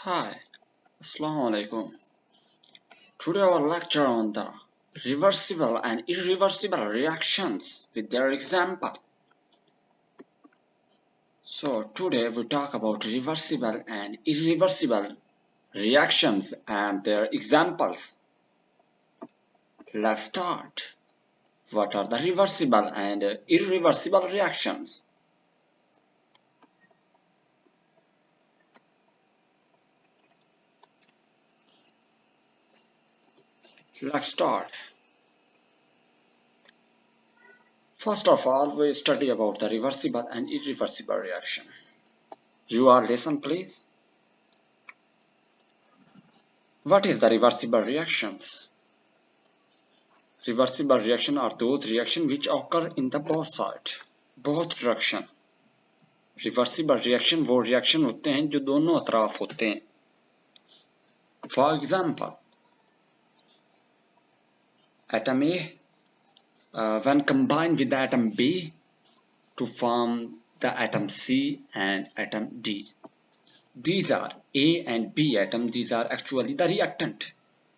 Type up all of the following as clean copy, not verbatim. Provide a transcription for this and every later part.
Hi, Assalamu alaikum. Today our lecture on the reversible and irreversible reactions with their example. So today we talk about reversible and irreversible reactions and their examples. Let's start. What are the reversible and irreversible reactions? Let's start. First of all, we study about the reversible and irreversible reaction. You are listen please. What is the reversible reactions? Reversible reaction are those reactions which occur in the both side, both direction. Reversible reaction वो reaction होते हैं जो दोनों अतराफ होते हैं. For example, atom A when combined with the atom B to form the atom C and atom D. These are A and B atom. These are actually the reactant.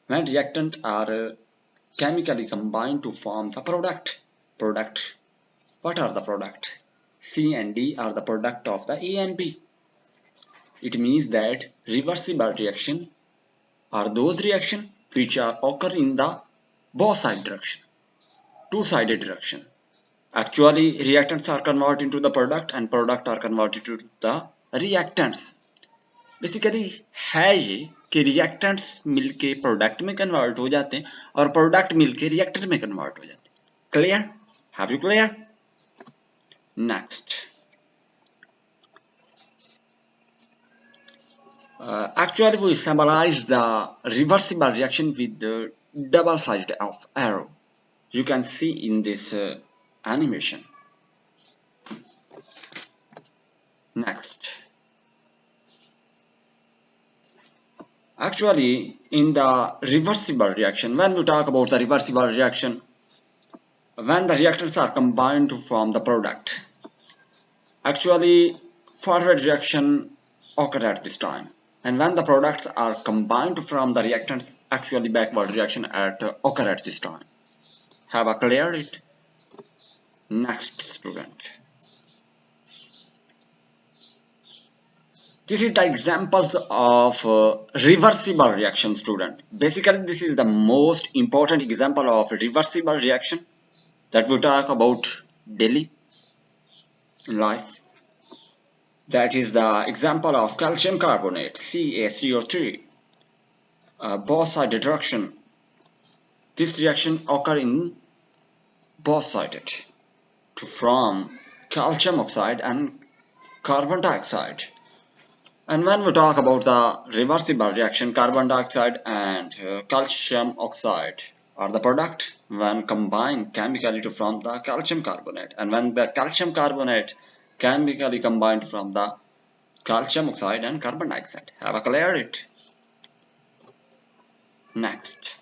When reactant are chemically combined to form the product. What are the product? C and D are the product of the A and B. It means that reversible reaction are those reactions which are occur in the both side direction, two-sided direction. Actually, reactants are converted into the product and product are converted to the reactants. Basically है ये कि reactants मिलके product में convert हो जाते हैं और product मिलके reactor में convert हो जाते हैं. Clear? Have you clear? Next. Actually, we symbolize the reversible reaction with the double sided of arrow. You can see in this animation. Next. Actually, in the reversible reaction, when we talk about the reversible reaction, when the reactants are combined to form the product, actually forward reaction occurs at this time. And when the products are combined to form the reactants, actually backward reaction occur at this time. Have I cleared it? Next, student. This is the examples of reversible reaction, student. Basically, this is the most important example of reversible reaction that we talk about daily in life. That is the example of calcium carbonate, CaCO3, both sided reaction. This reaction occur in both sided to form calcium oxide and carbon dioxide. And when we talk about the reversible reaction, carbon dioxide and calcium oxide are the product when combined chemically to form the calcium carbonate. And when the calcium carbonate chemically combined from the calcium oxide and carbon dioxide. Have I cleared it? Next.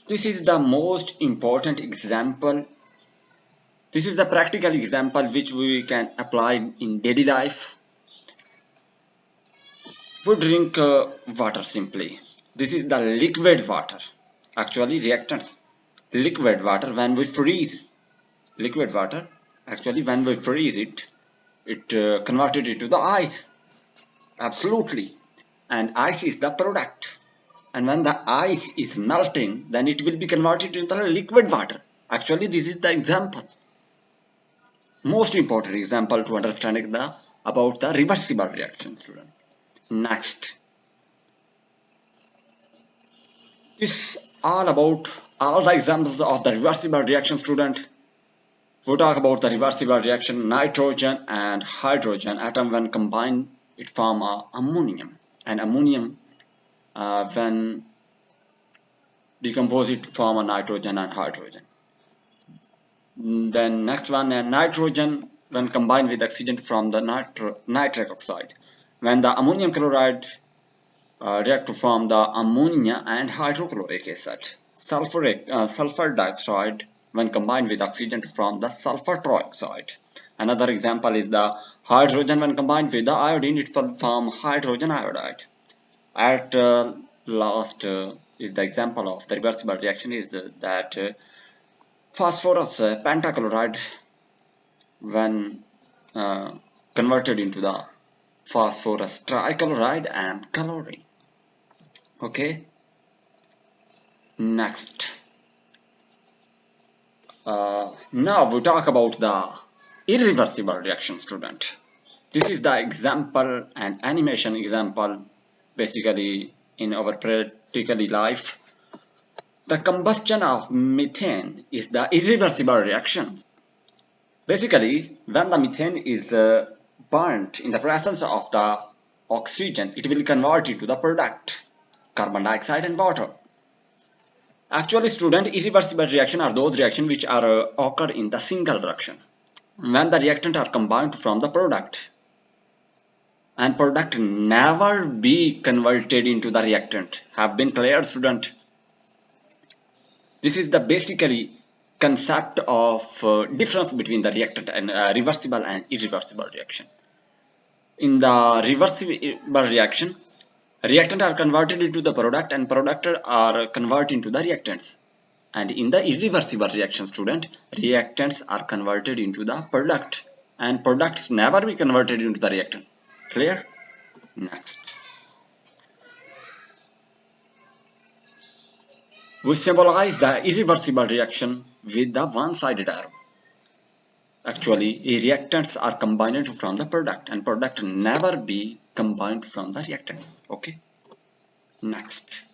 This is the most important example. This is the practical example which we can apply in daily life. We drink water simply. This is the liquid water. Actually, reactants. Liquid water when we freeze. Liquid water. Actually, when we freeze it, it converted into the ice. Absolutely. And ice is the product. And when the ice is melting, then it will be converted into the liquid water. Actually, this is the example. Most important example to understanding about the reversible reaction, student. Next. This all about all the examples of the reversible reaction, student. We talk about the reversible reaction. Nitrogen and hydrogen atom when combined it form ammonium, and ammonium when decompose it form a nitrogen and hydrogen. Then next one, nitrogen when combined with oxygen from the nitric oxide. When the ammonium chloride react to form the ammonia and hydrochloric acid. Sulfur dioxide when combined with oxygen to form the sulfur trioxide. Another example is the hydrogen when combined with the iodine, it will form hydrogen iodide. At last is the example of the reversible reaction is that phosphorus pentachloride when uh, converted into the phosphorus trichloride and chlorine. Okay, next. Now we talk about the irreversible reaction, student. This is the example and animation example basically in our practically life. The combustion of methane is the irreversible reaction. Basically, when the methane is burnt in the presence of the oxygen, it will convert into the product carbon dioxide and water. Actually, student, irreversible reaction are those reactions which are occur in the single reaction when the reactant are combined from the product and product never be converted into the reactant. Have been clear, student? This is the basically concept of difference between the reactant and reversible and irreversible reaction. In the reversible reaction, reactant are converted into the product and product are converted into the reactants. And in the irreversible reaction, student, reactants are converted into the product and products never be converted into the reactant. Clear? Next. We symbolize the irreversible reaction with the one-sided arrow. Actually, reactants are combined from the product and product never be combined from the reactant. Okay. Next.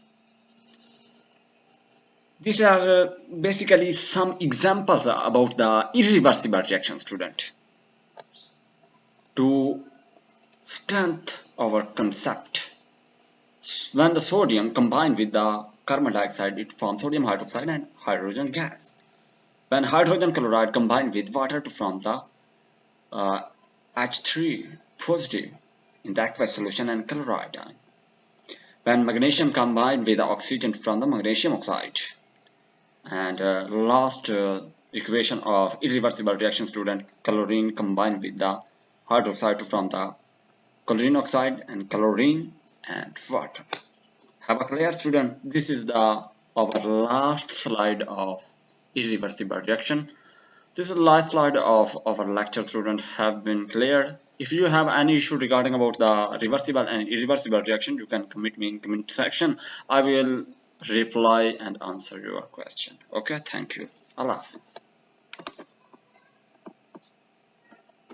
These are basically some examples about the irreversible reaction, student. To strengthen our concept, when the sodium combined with the carbon dioxide, it forms sodium hydroxide and hydrogen gas. When hydrogen chloride combined with water to form the H3 positive in the aqueous solution and chloride ion. When magnesium combined with the oxygen from the magnesium oxide. And last equation of irreversible reaction, student, chlorine combined with the hydroxide to form the chlorine oxide and chlorine and water. Have a clear, student? This is the our last slide of irreversible reaction. This is the last slide of our lecture, student. Have been cleared. If you have any issue regarding about the reversible and irreversible reaction, you can comment me in comment section. I will reply and answer your question. Okay, thank you. Allah Hafiz.